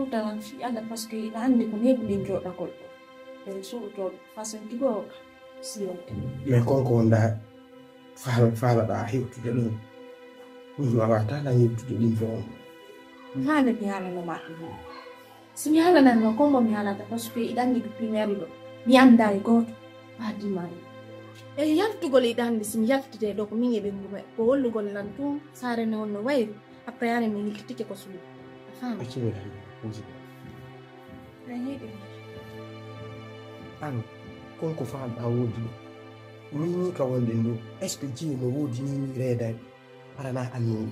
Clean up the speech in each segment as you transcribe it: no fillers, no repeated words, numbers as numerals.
dalam fi ada pas ke andi ko ne bulin jo da ko e so to fasen tigo siyo me ko nda fa da hiwtu de dum ma wata la hiwtu de dum fo hala mi hala no ma si mi hala nan ko mo mi hala da pas ke andi ko primary do mi anda go adi mai e yaltugol idande si mi yaltide do ko min e be ngube ko wollugol lan tum sare ne wonno wayri après ane mi nikitike ko sulu fam an konko fa da wodi ni ka wonde ndo est ce que ji no wodi ni reda para na annu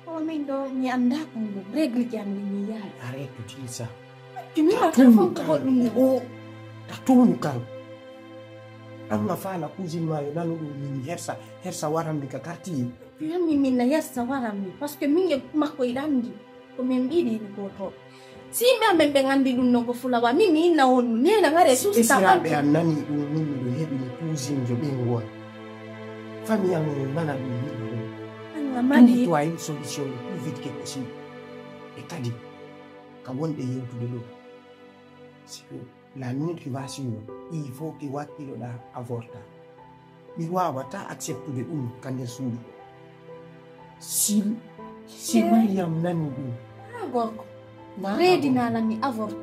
o min do mi anda ko regle jam ni ya arrête de dire ça tu mi ma telefon ko dum o ta tunu kan amma fa la cousine ma yo nanu ni hersa waram di ka karti mi min la yassa waram ni parce que min e makko idandi ko min bidi ni ko to si mi ambe ngandi dum no ko fulawa mi na on ne na ngare su sta ba be nani dum min do hebi ni cousine jo be ngol famille am nana dum ni mani to ay solution plus vite que possible et kadi ka wonde yewtu de lo la minute qui va suivre il faut que wakilo da avorta mi wawata acceptude dum kande suudu si Mariam nani dum gorko reedi na la mi avort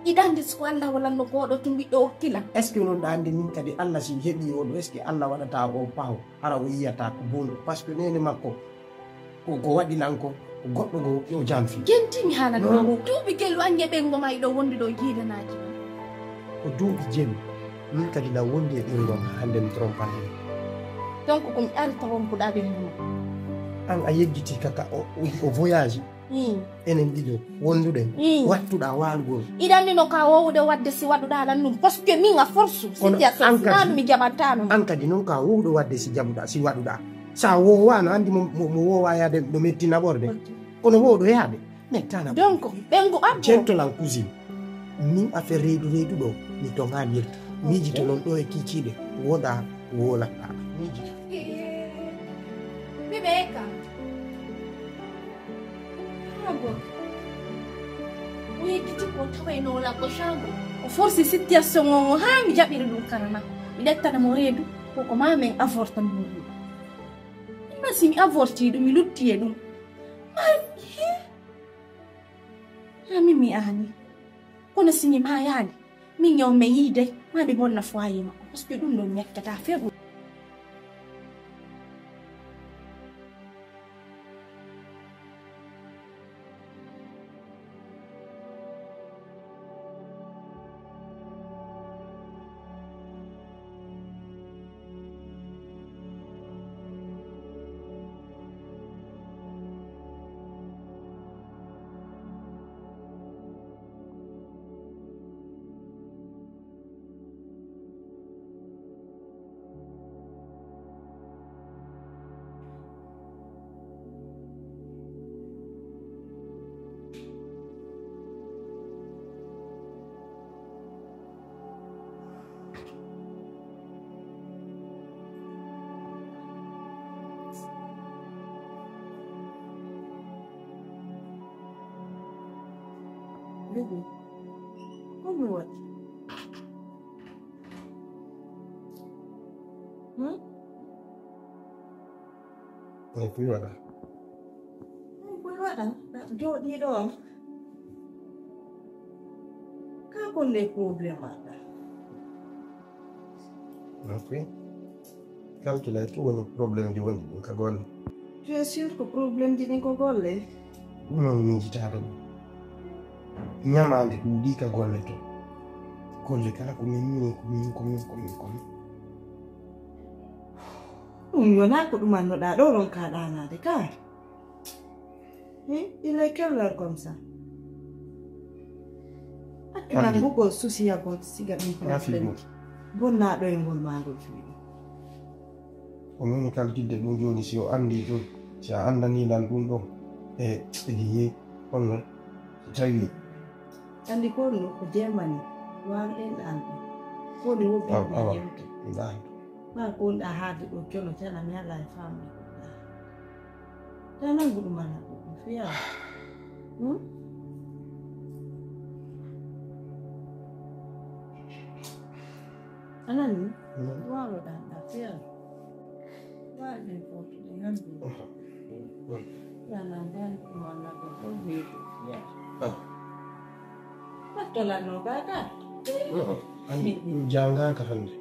idande so Allah wala no godo tumbi do kila est ce que non ande min kadi Allah si hebi o do est ce que Allah wadata o paw ara o yiyata ko bondo parce que nene makko ko wadi nanko goddo go yo jamfi genti mi hala do tubi gelu anje be ngoma ido wondi do gidanaaji ko duubi jemi min kadi la wondi e ɗum ɗon hannde mi trompani donc komi ari trompuɗa ɓe mum an a yejjiti kaka o voyage enen ɗiɗo wonduɗen wattuɗa walgol iɗannino ka wowde wadde si waɗuɗa lan ɗum parce que min a force situation mi jaɓantano an kadi noon ka wowɗo wadde si jaɓuɗa si waɗuɗa sa wowano andi mo wowa yaade ɗo mettina ɓorde kono wowɗo yaade mettana donc ɓengo abbo centolan cousine min affaire reedu ɗo mi tonganirta miijito noon ɗo e kikiɗe woɗa wolata miijito bibeka hago wiyekiti ko tawaynola ko chambre o forsi situation o ha mi jaɓiri ɗum karana mi ɗettanamo reedu koko mamen avortan ɗum ima si mi avorti ɗum mi lutti e ɗum min mi ani kono sini ma yani min yaw me yide ma be bonna foyer makko parce que ɗum ɗo mi yettata feɓu Baby, come what? Poi guarda. Poi guarda, di do. Ka con le problema. Ma qui? Calcola tu un problema di un cagone. Tu es sûr que problème di golle? Non mi gitare. Nyamande ndika golle to. Golle kala ko min. Yona ko ɗum annoɗa ɗo ɗon kaɗanade ka il est quelle heure comme ça akkinan bugol soucia gon siga ɗum probléme bonnaɗo e ngol magol fiiɗo ko min kaltidde ɗum joni si o andi ɗum si a andanilan ɗum ɗon e liye on non tawi andi ko ɗum ko jemani wawɗen anɗe ko ɗum wobbi yewte ma ko da haade do jono tana mi ala e fammi tana gudu mana ko fiya Anani? Walo dada pia. Wale foto ni yangu. Yana ndani mwana kwa vipi. Matola no baka. Janga ka hande.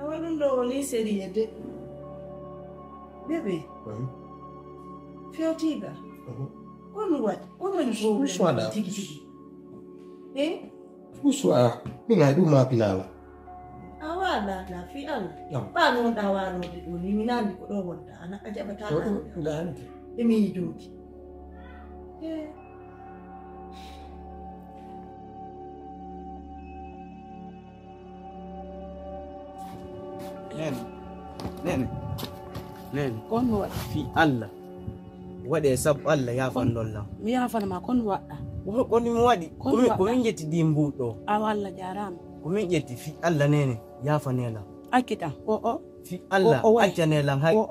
Awanu ndo ni seriyede. Bebe. Fiotiga. Kono wat? Kono njo. Uswada. Tiki. Uswa. Mina duma pilala. Awala na fi ala. Ya. Pano ndawano ni minandi ko do wonda ana aja batana. Ndani. Emi duki. Nene. Kon wa Fi Allah. Wade sab Allah ya fandolla. mi ya fana ma kon wa Ko ni mo wadi Kon waɗa. ko min jetti dimbudo. awalla jaram Ko min jetti fi Allah nene ya fanela. akita o Fi Allah O way. accanela hay. o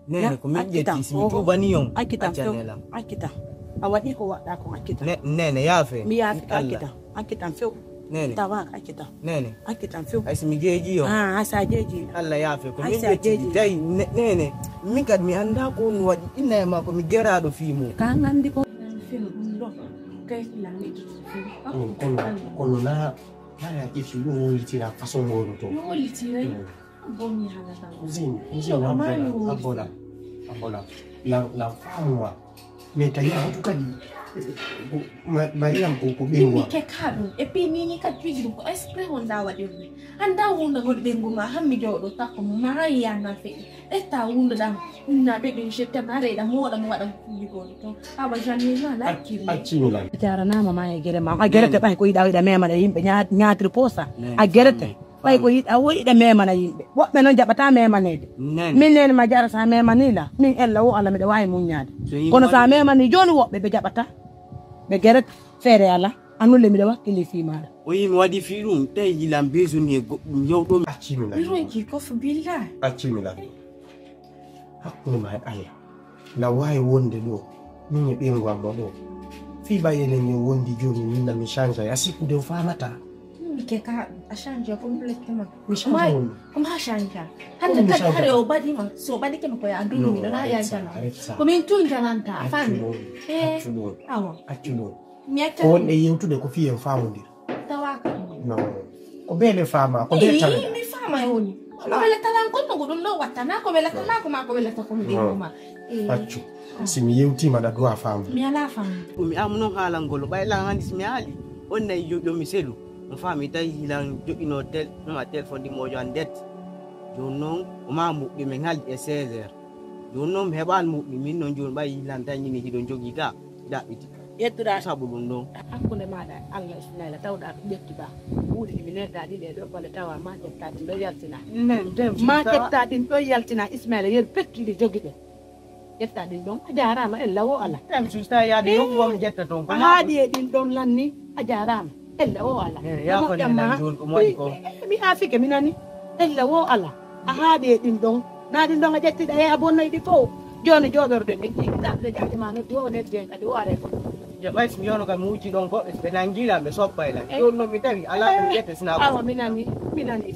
Nene ko min akita. jetti simi tubani yon akita accanela. akita awadi ko wa ko akita Nene ya fe. mi ya Fi Allah. akita few Nene. tawa akita Nene. few Ay simi geji yon. asa jeji Allah ya fe ko Ay min sa jetti jeji. dai nene. Min kad mi anda ko no wadi inna ma ko mi gerado fi mo. ka ngandi ko Film ndo. Kai la ni. Kono na ya kifi yo litira façon ngoro to. Yo litire. Bomi hala ta. Uzini abola. La famwa. Meta ya mtu kadi. Maria Mimi mkubingwa. ke kadu. Epi nini ka twigi ko esprit honda wa dewe. Anda wunda ko bengu ma hammi jodo ta ko mari ya na fe. Eta wunda da na be bin shete mare da mo da kuyi go to. Aba jani na la kiri. Achimila. jara na mama ya gere ma a gerete bay ko ida ida mema da yimbe nyaatri posa a gerete bay ko ida wo ida mema na yimbe wo be non jabata mema ne Nene. min nen ma jara sa mema ni la min ella wo ala mi da way mun nyaade So yimɓe kono sa mema ni joni wo be jabata be geret fere ala anu le mi da wakkili fi mala O yimi wadi fi dum tay yilam bezu ni yowdo Achimila. Biro ki ko fu billah. Achimila. Hakuna mai Allah. La wayi wonde do. Min bingwa do. Fi bayene ni wondi joni minna mi chanja ya siku de famata. Mimi ke ka ashanja complètement. Mi chanja wonde. Kuma ashanja. Handa ka kare obadi ma so obadi ke ko ya andunu mi na ya jana. Ko min tun jananta afani. Awo. Achulo. Mi Ko akta wonde yewtude ko fiyen famudir. tawaka. No. Ko bele fama, ko bele tawda. Mi fama yoni. Ko bele talan ko no godon watana ko bele tala ko ma ko bele ta ko mi ma. Achu. Simi yewtima da doa famu. Mi ala fama. mi amno hala ngolo bay la ngandi mi ali on nay yo mi selu on fami tay hilan jogino tel ma telephone di mojo andet jonnon o ma mu be me ngal e 16h jonnon heban mu min non jon bay hilan tan ni hidon jogi ga da biti yettuda sabu dum non hakkunde maɗa allah ismaila tawɗa to ƴetti ba wuuɗi ɗi mineta ɗi ɗe ɗo bole tawa ma ƴetta ɗin ɗo yaltina ma ƴetta ɗin ɗo yaltina ismaila yer pettuɗi jogi ɗe ƴetta ɗin ɗon a jarama ella wo ala tam susta ya de yo wam jetta ton ko a haaɗi e ɗin ɗon lanni a jarama ella wo ala ya ko ne nan jon ko modi ko mi afike mi nani ella wo ala a haaɗi e ɗin ɗon na ɗin ɗon a ƴettiɗa e a bonnoyɗi fof joni joɗorde ɗe ɗiɗaɓe jadima no jowonede jen kadi woare ko je bay mi yono kam muci don ko be nangila be soppa ila jonno mi tawi ala be jetta sina awa minani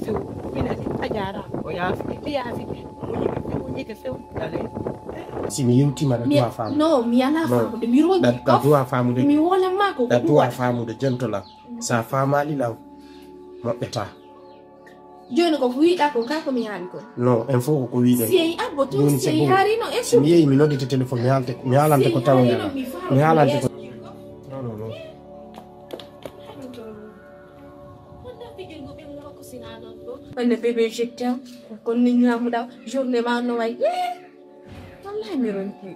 few minani a jarama o ya mi yaafike muñike few Simi yewtima da doa famu. No, mi ala fama. Mi ro Da doa famu de. mi wala mako. Da doa famu de gentola. Sa fama lila mabeta. Joni ko wiida ko ka ko mi hani ko. No, en fo ko wiide. Si abo to Joni si hari no e Simi yeyi mi nodite telephone mi halante ko tawndela. Mi halante ko. No. Wanda bebe jekta ko ni ngamu daw journée ma no way. Wallahi mi ron ki.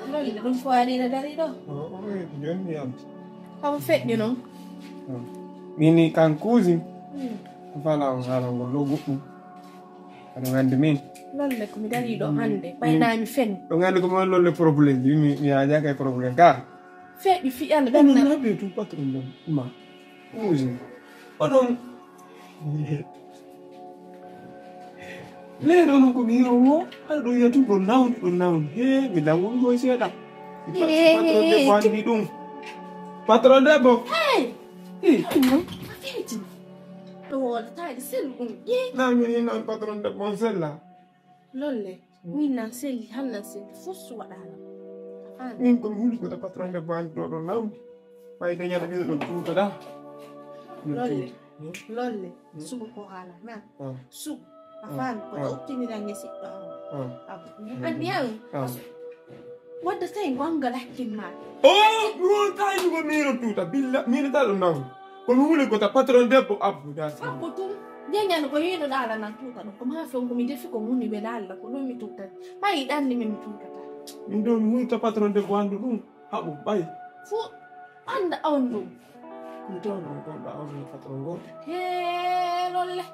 Lolle ɗum foyanina dari ɗo joni yam kamo feƴƴi noon mini kankusi fala on haala ngol ɗo goɗɗum aɗa gandi min lolle komi dari ɗo hannde ɓaynami fen ɗo gandi ko mon lolle probléme mi yajaka e probléme ka feƴƴi fiyalla ɓenna rabe tu patron ɗum ma kusi oɗon leɗo no ko mi o aɗa ɗo yiyatu ɗo nawdi he mi languɗi koye seeɗa patron debbo andi ɗum patron debbo feeti ɗo wolatade sellu ɗum namini nan patron debbo on sella lolle min nan selli hannan selli fof waɗala min komi huuli kota patron debbo andi ɗo ɗo nawdi ɓay dañata ɓiɗo ɗon tuutoɗa lolle sugu ko haala na sugu a faami koɗa uttiniran ngesiɗɗo andi an wadda tawi gongal hakkil ma o mi wontayi ko miro tuuta billa minita ɗo nawdi komi huuli kota patron debbo abboudasi abbo tum jeñani ko yiino ɗala nan tuuta ɗum komi ha few komi defi ko muni ɓe lalla ko ɗum mi tuutata ɓa yiɗanni min mi tuutata min ɗo mi huulta patron debbo andu ɗum haɓu ɓay fu anda on ɗum mi tawno gonɗa awni patron goto he lolle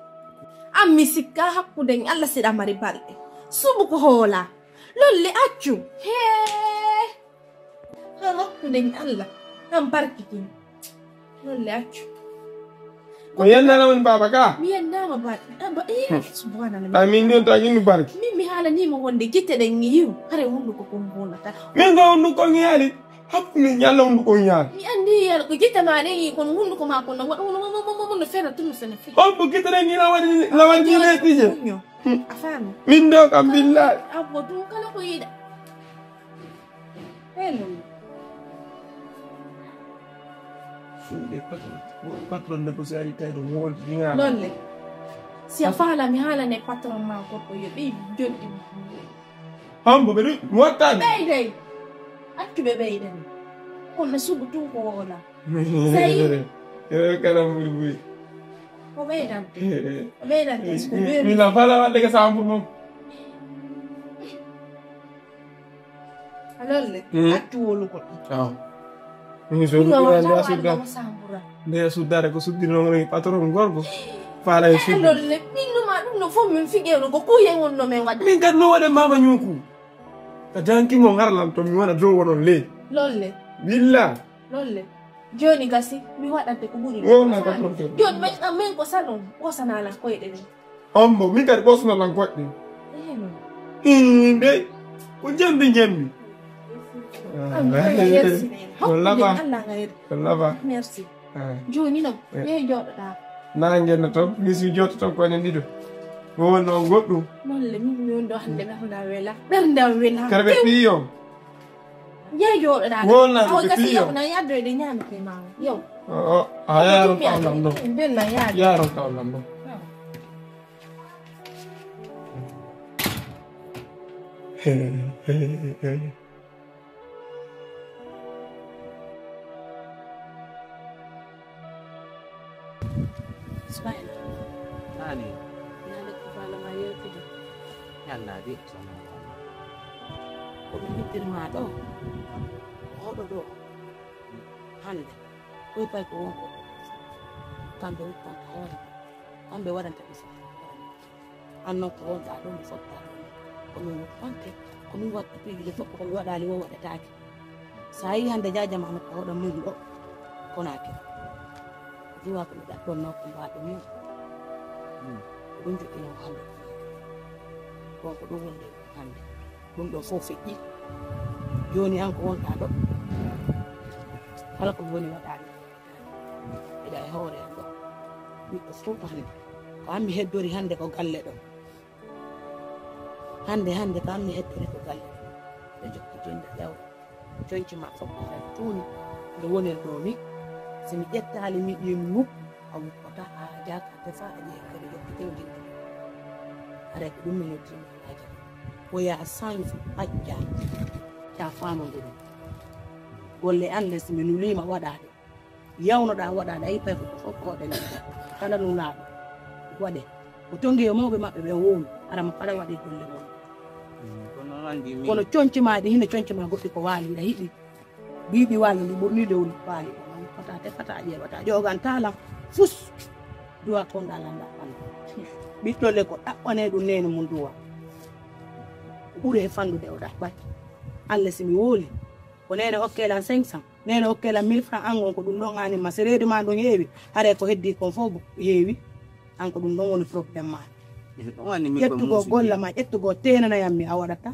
an mi sikka hakkude Allah siɗa mari balɗe subu ko hoola lolle accu he han hakkude Allah han barkitin lolle accu ko yennanamon baba ka mi yennama baɗe subhanallah ta min ɗon ta yimmi barki min mi haalanima wonde gitte ɗen yiw hare hunduko kon bonata min ga hunduko kon yaali hakkude ñalla hunduko kon yaali mi andi yala ko gitte ma ɗen yi kono hunduko ma kono waɗa no fena tumi fene fi on ko gitte ɗen yi lawadi ɗineɗije a faami min ɗo kam billahi abbo ɗum kala ko yiɗa hello patron ne ko si ari tawi ɗo woldi ñaala lolle si a faala mi haalane patron ma goɗɗo yo ɓey jonɗi hambo ɓe ɗum mi wattani ɓeyday accu ɓe ɓeydani kono sugu tun ko woola kalam ɓuri ɓuri ko ɓeydante o ɓeydante ko ɓeeri mina fala wadde ko sambo mom a lolle accu wolugol aw min so ɗuɗɗirande a sudda nde a suddare ko suddinono patron gorgo faala e suddi lolle min numa ɗum no fof min fiƴewno ko kuyen wonno men waɗa min kadi no waɗe mama ñuuku ko jankimo garlam to mi wona dow wonon ley lolle billa lolle joni gasi mi waɗante ko ɓuri wona patron te joni min ko salon ɓosanala koyɗe ɗen ombo min kadi ɓosnolan goɗɗe nde ko jembi Lava. Merci. Joni no ye joɗoɗa. Nangenno ton misi jotto ton konen ɗiɗo. Wonno goɗɗum. Nolle min mi wonɗo hande ɓernda wela. Ɓernda wela. Kara ɓe ɓiyon. Ye joɗoɗa. Wonna ɓe ɓiyon. Na yaddoyde ñamete ma. Yow. A yaron kawlam ɗo. Benna yaade. Yaron kawlam ɗo. Ismail. Ani. Nale ko fala ma yewtude. Yalla de. ko ɓe hittirma ɗo oɗo ɗo hande koye pay ko wonko kamɓe wuttanta hoore kamɓe waɗanta ɓe sa an noon ko wonta ɗo mi fotta komin wuttante komin watta piiɗe fof komi waɗali wo waɗatake sa yi hande jajamano ko oɗon mum ɗo konake jiwa ko mi ɗaɗɗonno ko mbaɗo mum ɗum joɗɗino hande wonko ɗum wonde hande ɗum ɗo fof feƴƴi joni an ko wonɗa ɗo kala ko woni waɗani eɗa e hoore an ɗo ɓiɗɗo fof hande ko an mi heddori hande ko galle ɗo hande ko an mi heddori ko galle ɗo jokki jonde ƴawɗo coñci ma fof ko tuuni nde wonen ɗo ni so mi ƴettali mi ƴi mi wuppu a wuppata a jaka defa a ƴeewa kadi jokki tewdinɗo aɗa ko ɗum mi noddima haja woya sanju acca ca famogo ɗum golle an lesi mi nulima waɗade yawnoɗa waɗade ayi pay ko fof ko waɗani kala nulaɗo waɗe ko tongi e mawɓe maɓɓe ɓe wowno arama kala waɗi golle mon kono coñci maɗi hino coñci ma goɗɗi ko waaliɗa yiɗi bibi wali ndi ɓurni lewru waali fata tefata ƴeewata ƴogantala fus duwa konɗa landa ɓandu ɓiɗɗolle ko ɗaɓɓane ɗum nene mum duwa ɓuure fandude o ɗaɓɓay allah simi wooli ko nene hokkelan 500 nene hokkelan 1000 francs an on ko ɗum ɗon anima so reedu ma ɗum heewi haare ko heddi kon fof heewi an ko ɗum ɗon woni probléme ma ƴettugo golla ma ƴettugo tenanayammi a waɗata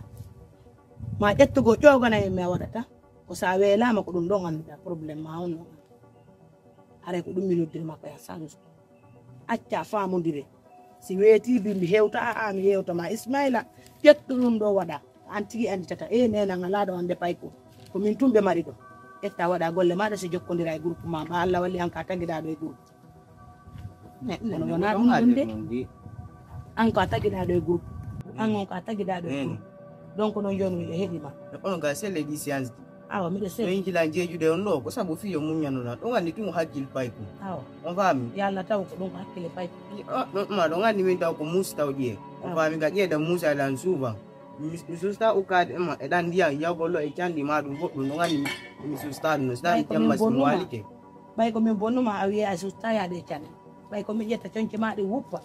ma ƴettugo ƴoganayammi a waɗata ko sa weelama ko ɗum ɗon annduɗa probléme ma on noon haare ko ɗum mi noddirma koya sanso acca famodire si weetibi mi hewta mi yewtama Ismaila ƴettu ɗum ɗo waɗa an tigi anditata nenanga laaɗo ande payko komin tumɓe maɗi ɗo ƴetta waɗa golle maɗa so jokkodira e groupe ma ma Allah walli an ka taguiɗa ɗo e groupe kono wona ɗum ɗum de an ko a taguiɗa ɗo e groupe an on ko a taguiɗa ɗo e groupe donc noon joni miɗo heeɗima onon ga selle ɗi séance awa miɗo ɗo seeɗi yinkila jeejude on ɗo ko sabu fiyo muñanona ɗon anndi timo hakkil payko awa on faami yo Allah taw ko ɗum ko hakkille payko ma ɗon anndi min taw ko muus taw ƴee on faami ga ƴeeda muusa eɗan souvent mi susta ukkade ma eɗan ndiya yawgollo e canɗi ma ɗum goɗɗum ɗon anndi mi susta ɗum no so tawi jamma simo walite ɓay ko min bonnuma a wiya a sutta yaade e canɗe ɓay ko mi ƴetta coñce maɗe wuppa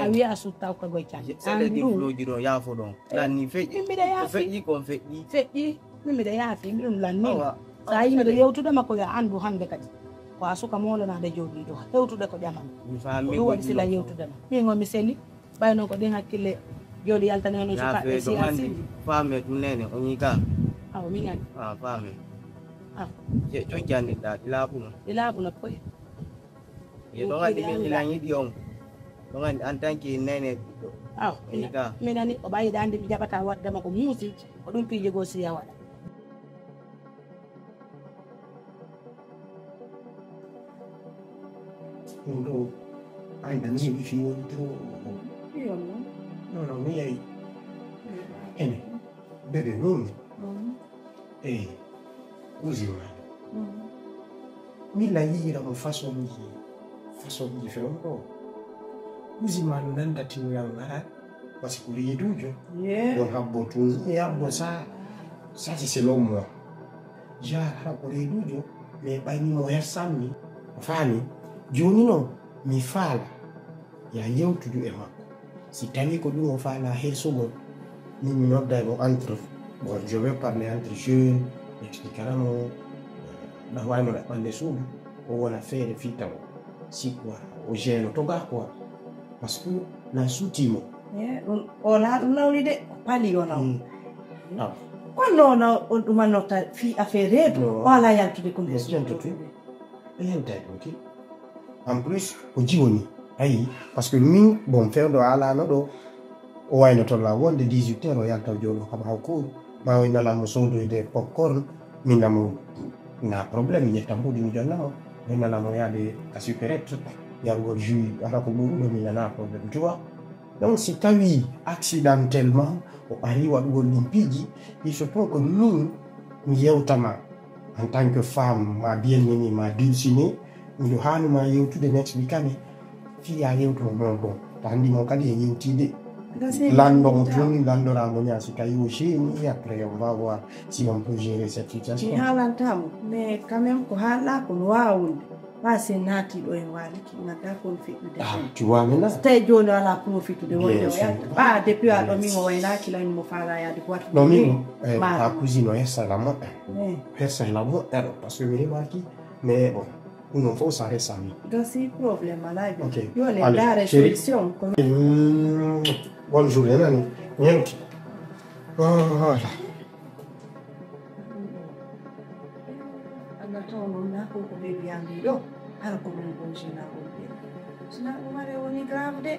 a wiya a sutta ko goye canɗe seɗe ɗi floji ɗo yaafo ɗon ɗan ni feƴƴi mbiɗa ko yaafi feƴƴi kon feƴƴi feƴƴi min mbiɗa yaafi miɗum lannima sa yi miɗo yewtudema ko yo anndu hannde kadi ko a suka molonade jooɗiɗo hewtude ko ƴamam mi faami ɗum waɗi sila yewtudema min o mi seli ɓay noon ko ɗin hakkille jooɗi yaltani hono sukaɓe si asiji faame ɗum nene o ñika awa min ani faame aw coñci anndiɗa ɗi laaɓuno ɗi laaɓuno koye ye ɗon anndi min ilan yiɗi on ɗon anndi en tant que nene ɓiɗɗo aw o ñika min ani o ɓayiɗa andi mi jaɓata waddema ko muusi ko ɗum piije goo siya waɗa ɗum ɗo ayda ni mi fi woni to non non mi yahi ene bebe noon eyi usima min la yiiramo façon ji fewn ɗo usima no nanda tinngal ngara par ce que reedujo on habbo tun yabbo ça c'est selon moi jar habbo reedujo mais ɓaynimo hersammi o faami joni noon mi faala ya yewtudu e makko si tawi ko ɗum o faala hersugol min mi nodda mo entre bon je vais parler entre jeunes mi explicaramo ɗa wayno ɗaɓɓande suudu o wona feere fitawo si quoi o gêne to ga quoi par ce que na suutimo ɗum ona ɗum nawni de pali o naw aw konno ona on ɗumannorta fi affaire reedu o ala yaltude ko yentotu e yentay ɗum ki en plus ko jiwoni ayi par ce que min bon fewɗo alano ɗo o wayno tolla wonde 18 heures o yalta jooɗo kam hawkouru ma o nalamo sodoyde popcorn min namo na probléme mi ƴetta mbuɗi mi jonnao o nalamo yaade a supérette yargol jus ala ko ɓuruɗo mi nana probléme tu vois donc si tawi accidentellement o ari waɗugol ɗum piiji il se peut que min mi yewtama en tant que femme ma bien-aimé ma dulcinée miɗo hanuma yewtude mi explicame fiya yewtumo bon bon ta andimo kadi e yewtide landomo tun landoramo ña si tawi o géni après on va voir si on peut gérer cette situation mi haalantamo mais quand même ko haalɗa kono wawa wonde ɓa sen naatiɗo en waliki gadda kon feƴƴude tu vois maintenant so tawi joni ala profitude wonde o yalta ɓa depuis aɗo min o waynakilanimo faala yaade ko non min ma ma cousine o hessala moƴƴa hessala moƴƴa ɗo par ce que mi remarki mais bon ɗum fof ça reste ami gasi probléme ala ok joni allez daare chéri solution ko bonne journée nani ñenti voilà anda taw noon na ko ɓe mbiyami ɗo hara ko ɗum gonjina wonde sina ɗum are woni grave de